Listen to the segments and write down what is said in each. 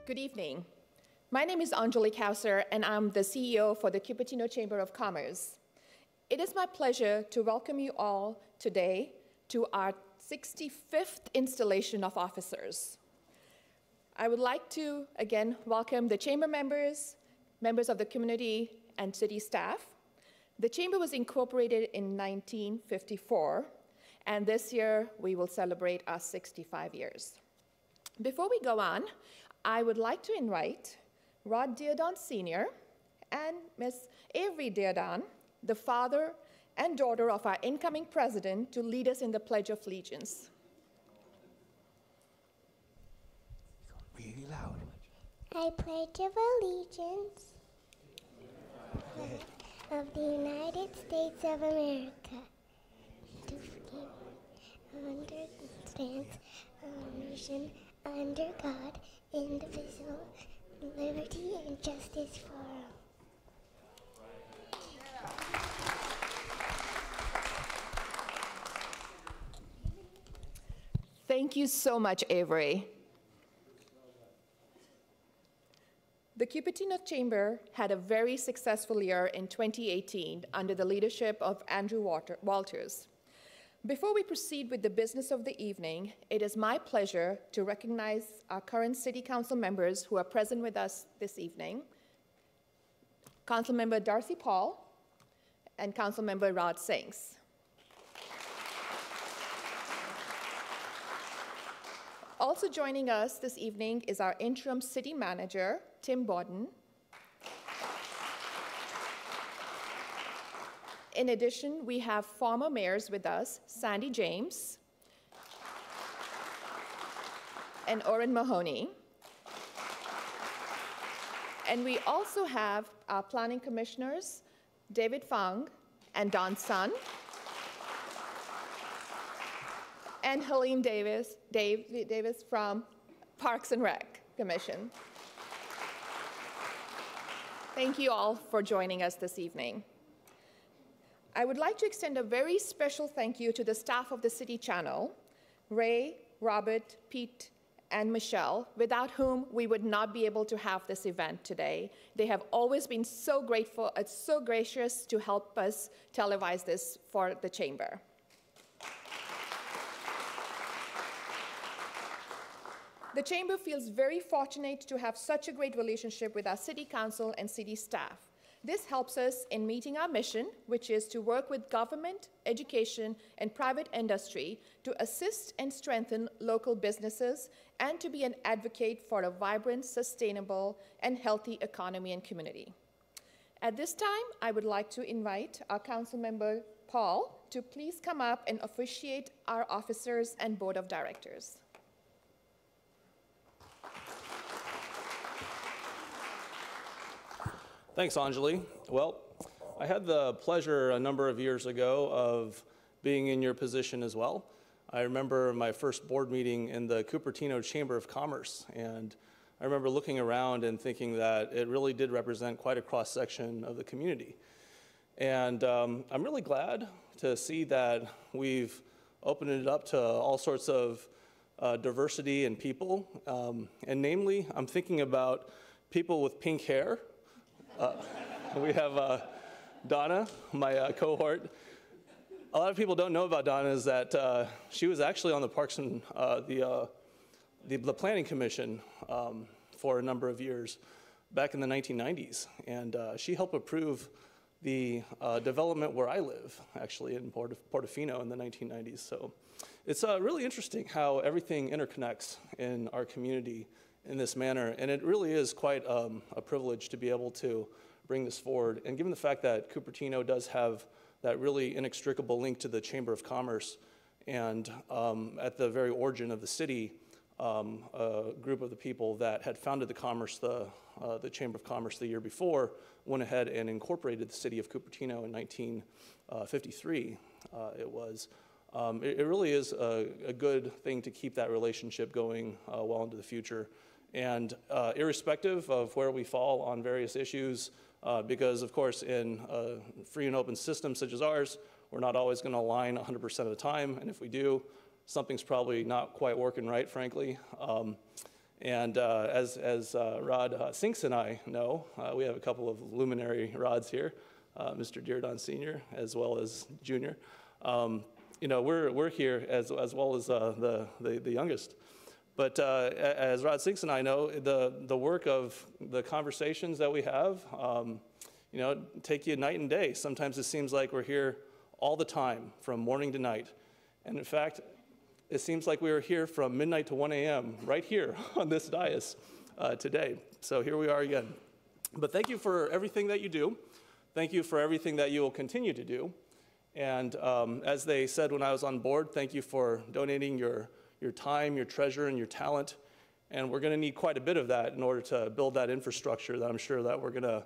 Good evening. My name is Anjali Kauser, and I'm the CEO for the Cupertino Chamber of Commerce. It is my pleasure to welcome you all today to our 65th installation of officers. I would like to, again, welcome the Chamber members, members of the community, and city staff. The Chamber was incorporated in 1954, and this year we will celebrate our 65 years. Before we go on, I would like to invite Rod Deardan Sr. and Ms. Avery Deardan, the father and daughter of our incoming president, to lead us in the Pledge of Allegiance. Really loud. I pledge of allegiance of the United States of America to understands a nation under God, indivisible, liberty and justice for all. Thank you so much, Avery. The Cupertino Chamber had a very successful year in 2018 under the leadership of Andrew Walters. Before we proceed with the business of the evening, it is my pleasure to recognize our current City Council members who are present with us this evening. Councilmember Darcy Paul and Councilmember Rod Sings. Also joining us this evening is our interim city manager, Tim Borden. In addition, we have former mayors with us, Sandy James and Orrin Mahoney. And we also have our planning commissioners, David Fung and Don Sun, and Helene Davis from Parks and Rec Commission. Thank you all for joining us this evening. I would like to extend a very special thank you to the staff of the City Channel, Ray, Robert, Pete, and Michelle, without whom we would not be able to have this event today. They have always been so grateful, so gracious to help us televise this for the Chamber. The Chamber feels very fortunate to have such a great relationship with our City Council and City staff. This helps us in meeting our mission, which is to work with government, education, and private industry to assist and strengthen local businesses and to be an advocate for a vibrant, sustainable, and healthy economy and community. At this time, I would like to invite our Councilmember Paul to please come up and officiate our officers and Board of Directors. Thanks, Anjali. Well, I had the pleasure a number of years ago of being in your position as well. I remember my first board meeting in the Cupertino Chamber of Commerce, and I remember looking around and thinking that it really did represent quite a cross-section of the community. And I'm really glad to see that we've opened it up to all sorts of diversity and people. And namely, I'm thinking about people with pink hair. We have Donna, my cohort. A lot of people don't know about Donna is that she was actually on the Parks and the Planning Commission for a number of years back in the 1990s, and she helped approve the development where I live, actually in Portofino in the 1990s. So it's really interesting how everything interconnects in our community in this manner, and it really is quite a privilege to be able to bring this forward. And given the fact that Cupertino does have that really inextricable link to the Chamber of Commerce, and at the very origin of the city, a group of the people that had founded the Chamber of Commerce the year before went ahead and incorporated the city of Cupertino in 1953. It really is a good thing to keep that relationship going well into the future. And irrespective of where we fall on various issues, because of course in a free and open system such as ours, we're not always going to align 100% of the time, and if we do, something's probably not quite working right, frankly. And as Rod Sinks and I know, we have a couple of luminary Rods here, Mr. Deardon Sr. as well as Jr. We're here as well as the youngest. But as Rod Sinks and I know, the work of the conversations that we have, take you night and day. Sometimes it seems like we're here all the time, from morning to night. And in fact, it seems like we were here from midnight to 1 a.m. right here on this dais today. So here we are again. But thank you for everything that you do. Thank you for everything that you will continue to do. And as they said when I was on board, thank you for donating your time, your treasure, and your talent. And we're going to need quite a bit of that in order to build that infrastructure that I'm sure that we're going to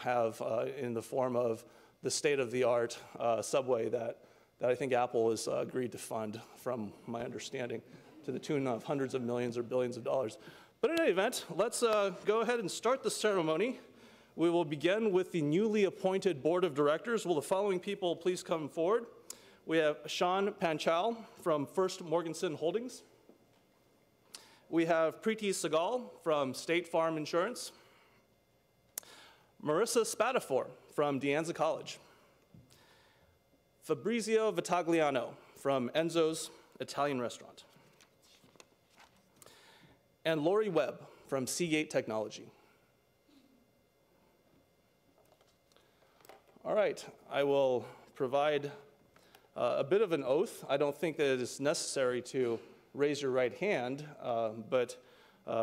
have in the form of the state-of-the-art subway that I think Apple has agreed to fund, from my understanding, to the tune of hundreds of millions or billions of dollars. But in any event, let's go ahead and start the ceremony. We will begin with the newly appointed board of directors. Will the following people please come forward? We have Sean Panchal from First Morganson Holdings. We have Preeti Sagal from State Farm Insurance. Marissa Spatafor from De Anza College. Fabrizio Vitagliano from Enzo's Italian Restaurant. And Lori Webb from Seagate Technology. All right, I will provide a bit of an oath. I don't think that it is necessary to raise your right hand, but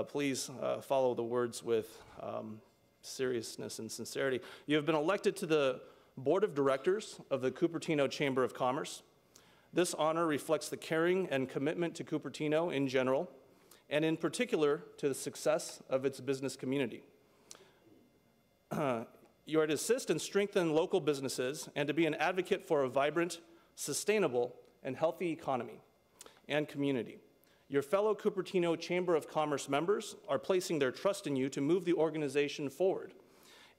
please follow the words with seriousness and sincerity. You have been elected to the Board of Directors of the Cupertino Chamber of Commerce. This honor reflects the caring and commitment to Cupertino in general, and in particular to the success of its business community. You are to assist and strengthen local businesses and to be an advocate for a vibrant, sustainable, and healthy economy and community. Your fellow Cupertino Chamber of Commerce members are placing their trust in you to move the organization forward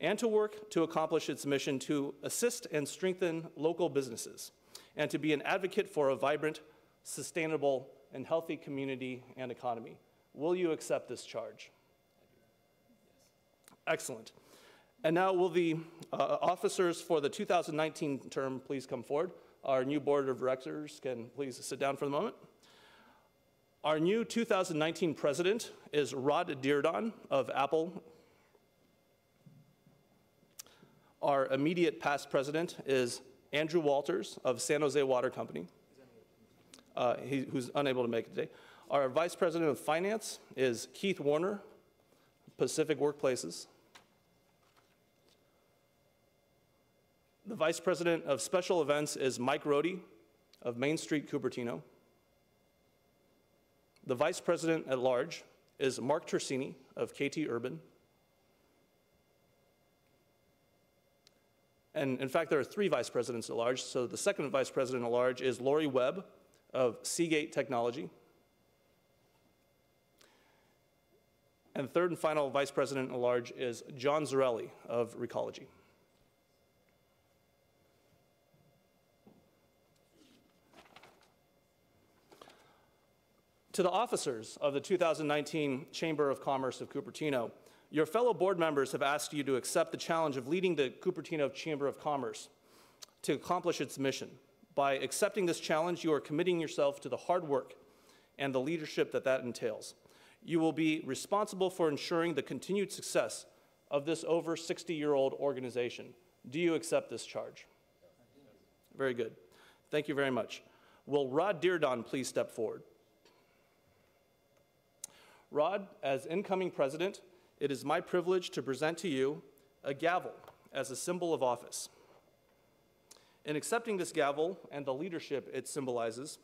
and to work to accomplish its mission to assist and strengthen local businesses and to be an advocate for a vibrant, sustainable, and healthy community and economy. Will you accept this charge? Excellent. And now will the officers for the 2019 term please come forward? Our new board of directors can please sit down for the moment. Our new 2019 president is Rod Deardon of Apple. Our immediate past president is Andrew Walters of San Jose Water Company, who's unable to make it today. Our vice president of finance is Keith Warner, Pacific Workplaces. The vice president of special events is Mike Rohde of Main Street Cupertino. The vice president at large is Mark Tersini of KT Urban. And in fact, there are 3 vice presidents at large. So the second vice president at large is Lori Webb of Seagate Technology. And the third and final vice president at large is John Zarelli of Recology. To the officers of the 2019 Chamber of Commerce of Cupertino, your fellow board members have asked you to accept the challenge of leading the Cupertino Chamber of Commerce to accomplish its mission. By accepting this challenge, you are committing yourself to the hard work and the leadership that entails. You will be responsible for ensuring the continued success of this over 60-year-old organization. Do you accept this charge? Very good. Thank you very much. Will Rod Deardon please step forward? Rod, as incoming president, it is my privilege to present to you a gavel as a symbol of office. In accepting this gavel and the leadership it symbolizes,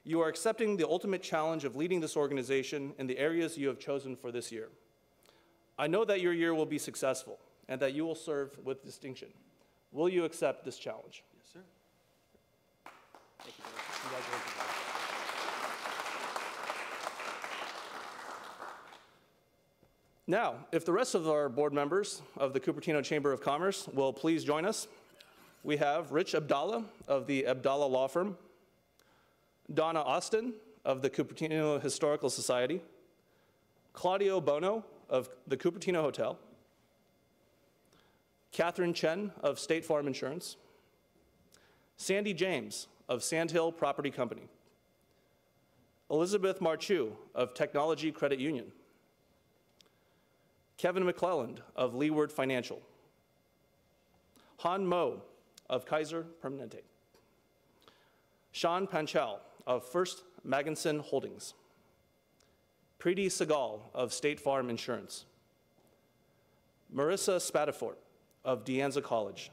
you are accepting the ultimate challenge of leading this organization in the areas you have chosen for this year. I know that your year will be successful and that you will serve with distinction. Will you accept this challenge? Yes, sir. Thank you. Congratulations. Now, if the rest of our board members of the Cupertino Chamber of Commerce will please join us. We have Rich Abdallah of the Abdallah Law Firm, Donna Austin of the Cupertino Historical Society, Claudio Bono of the Cupertino Hotel, Catherine Chen of State Farm Insurance, Sandy James of Sandhill Property Company, Elizabeth Marchu of Technology Credit Union, Kevin McClelland of Leeward Financial, Han Mo of Kaiser Permanente, Sean Panchal of First Magnuson Holdings, Preeti Segal of State Farm Insurance, Marissa Spadafort of De Anza College,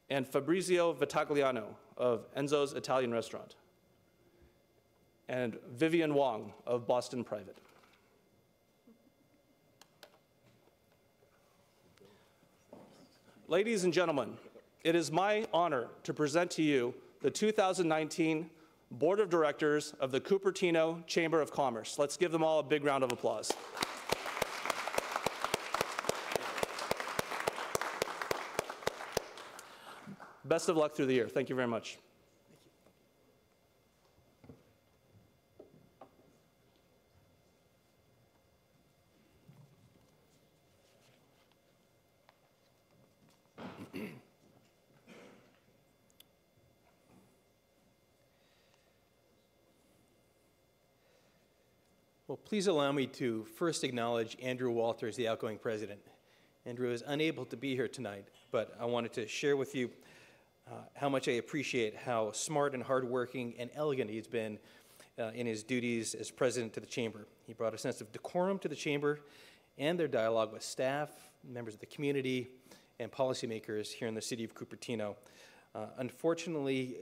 and Fabrizio Vitagliano of Enzo's Italian Restaurant, and Vivian Wong of Boston Private. Ladies and gentlemen, it is my honor to present to you the 2019 Board of Directors of the Cupertino Chamber of Commerce. Let's give them all a big round of applause. Best of luck through the year. Thank you very much. Well, please allow me to first acknowledge Andrew Walters, the outgoing president. Andrew is unable to be here tonight, but I wanted to share with you how much I appreciate how smart and hardworking and elegant he's been in his duties as president to the chamber. He brought a sense of decorum to the chamber and their dialogue with staff, members of the community, and policymakers here in the city of Cupertino. Unfortunately,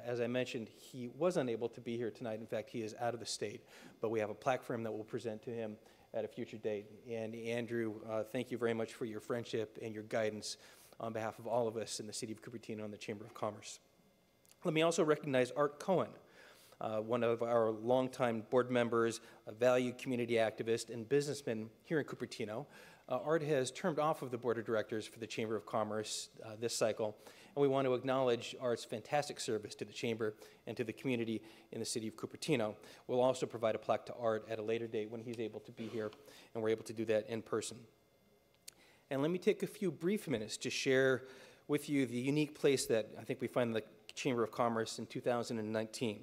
as I mentioned, he was unable to be here tonight. In fact, he is out of the state, but we have a plaque for him that we'll present to him at a future date. And Andrew, thank you very much for your friendship and your guidance on behalf of all of us in the city of Cupertino and the Chamber of Commerce. Let me also recognize Art Cohen, one of our longtime board members, a valued community activist and businessman here in Cupertino. Art has termed off of the board of directors for the Chamber of Commerce this cycle, and we want to acknowledge Art's fantastic service to the Chamber and to the community in the city of Cupertino. We'll also provide a plaque to Art at a later date when he's able to be here, and we're able to do that in person. And let me take a few brief minutes to share with you the unique place that I think we find in the Chamber of Commerce in 2019.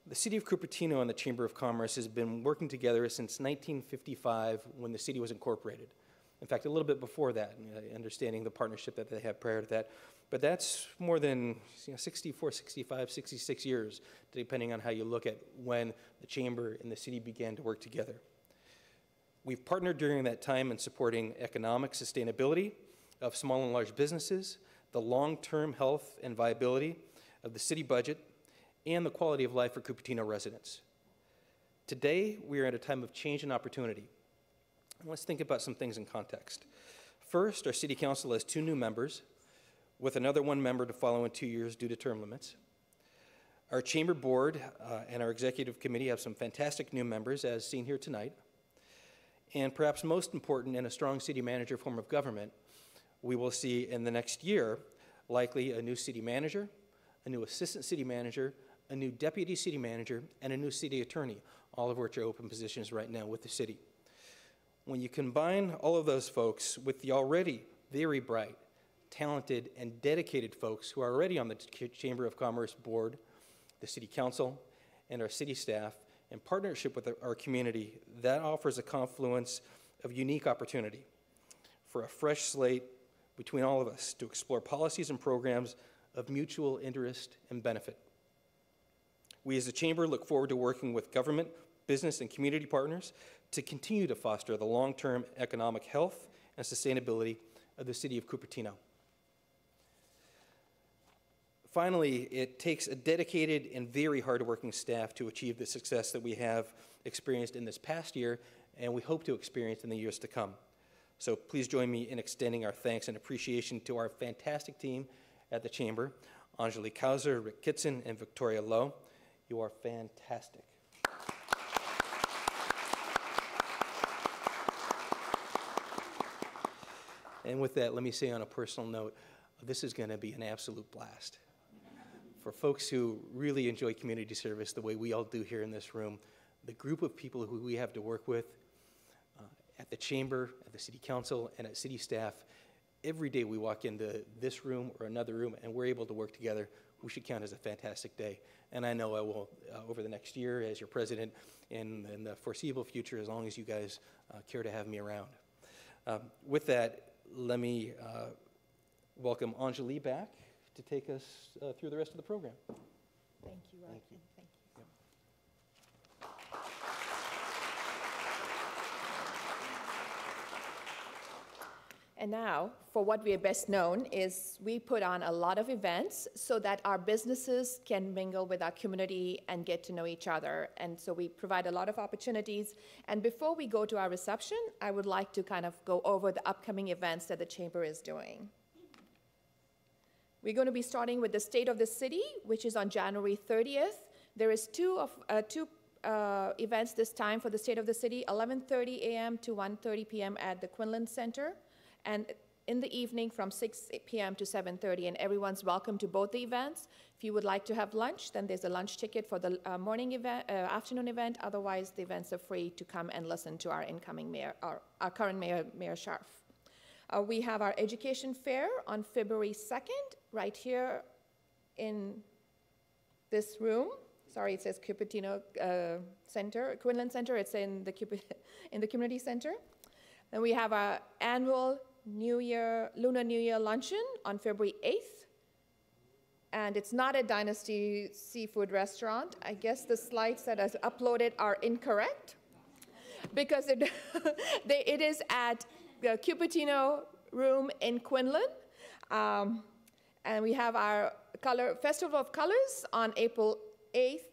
The city of Cupertino and the Chamber of Commerce has been working together since 1955 when the city was incorporated. In fact, a little bit before that, understanding the partnership that they had prior to that. But that's more than 64, 65, 66 years, depending on how you look at when the Chamber and the city began to work together. We've partnered during that time in supporting economic sustainability of small and large businesses, the long-term health and viability of the city budget, and the quality of life for Cupertino residents. Today, we are at a time of change and opportunity. And let's think about some things in context. First, our city council has 2 new members, with another 1 member to follow in 2 years due to term limits. Our chamber board and our executive committee have some fantastic new members, as seen here tonight. And perhaps most important, in a strong city manager form of government, we will see in the next year likely a new city manager, a new assistant city manager, a new deputy city manager, and a new city attorney, all of which are open positions right now with the city. When you combine all of those folks with the already very bright, talented, and dedicated folks who are already on the Chamber of Commerce board, the city council, and our city staff, in partnership with our community, that offers a confluence of unique opportunity for a fresh slate between all of us to explore policies and programs of mutual interest and benefit. We as a chamber look forward to working with government, business, and community partners to continue to foster the long-term economic health and sustainability of the city of Cupertino. Finally, it takes a dedicated and very hardworking staff to achieve the success that we have experienced in this past year, and we hope to experience in the years to come. So please join me in extending our thanks and appreciation to our fantastic team at the Chamber, Anjali Kauser, Rick Kitson, and Victoria Lowe. You are fantastic. And with that, let me say on a personal note, this is going to be an absolute blast. For folks who really enjoy community service the way we all do here in this room, the group of people who we have to work with at the chamber, at the city council, and at city staff, every day we walk into this room or another room and we're able to work together, we should count as a fantastic day. And I know I will, over the next year as your president, and in the foreseeable future, as long as you guys care to have me around. With that, let me welcome Anjali back to take us through the rest of the program. Thank you, Rod. Thank you. Thank you. Yep. And now, for what we are best known is we put on a lot of events so that our businesses can mingle with our community and get to know each other. And so we provide a lot of opportunities. And before we go to our reception, I would like to kind of go over the upcoming events that the Chamber is doing. We're going to be starting with the State of the City, which is on January 30th. There is two events this time for the State of the City, 11:30 a.m. to 1:30 p.m. at the Quinlan Center, and in the evening from 6 p.m. to 7:30, and everyone's welcome to both the events. If you would like to have lunch, then there's a lunch ticket for the morning event, afternoon event. Otherwise, the events are free to come and listen to our incoming mayor, our current mayor, Mayor Scharf. We have our education fair on February 2nd, right here in this room. Sorry, it says Cupertino Center, Quinlan Center. It's in the community center. Then we have our annual Lunar New Year luncheon on February 8th. And it's not a Dynasty Seafood restaurant. I guess the slides that are uploaded are incorrect because it is at the Cupertino room in Quinlan. And we have our Festival of Colors on April 8th.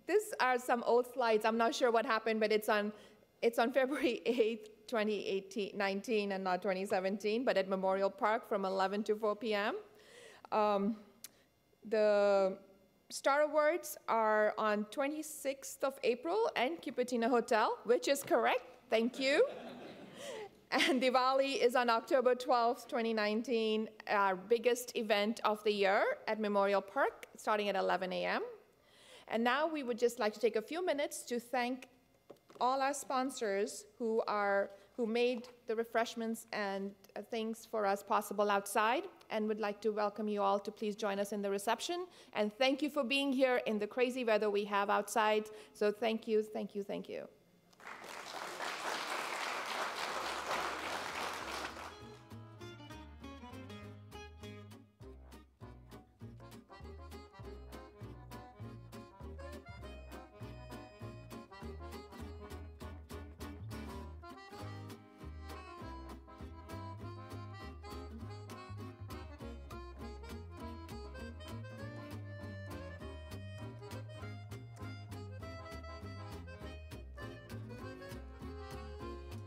These are some old slides. I'm not sure what happened, but it's on February 8th, 2019, and not 2017, but at Memorial Park from 11 to 4 p.m. The Star Awards are on 26th of April and Cupertino Hotel, which is correct. Thank you. And Diwali is on October 12th, 2019, our biggest event of the year at Memorial Park, starting at 11 a.m. And now we would just like to take a few minutes to thank all our sponsors who made the refreshments and things for us possible outside, and would like to welcome you all to please join us in the reception. And thank you for being here in the crazy weather we have outside. So thank you, thank you, thank you.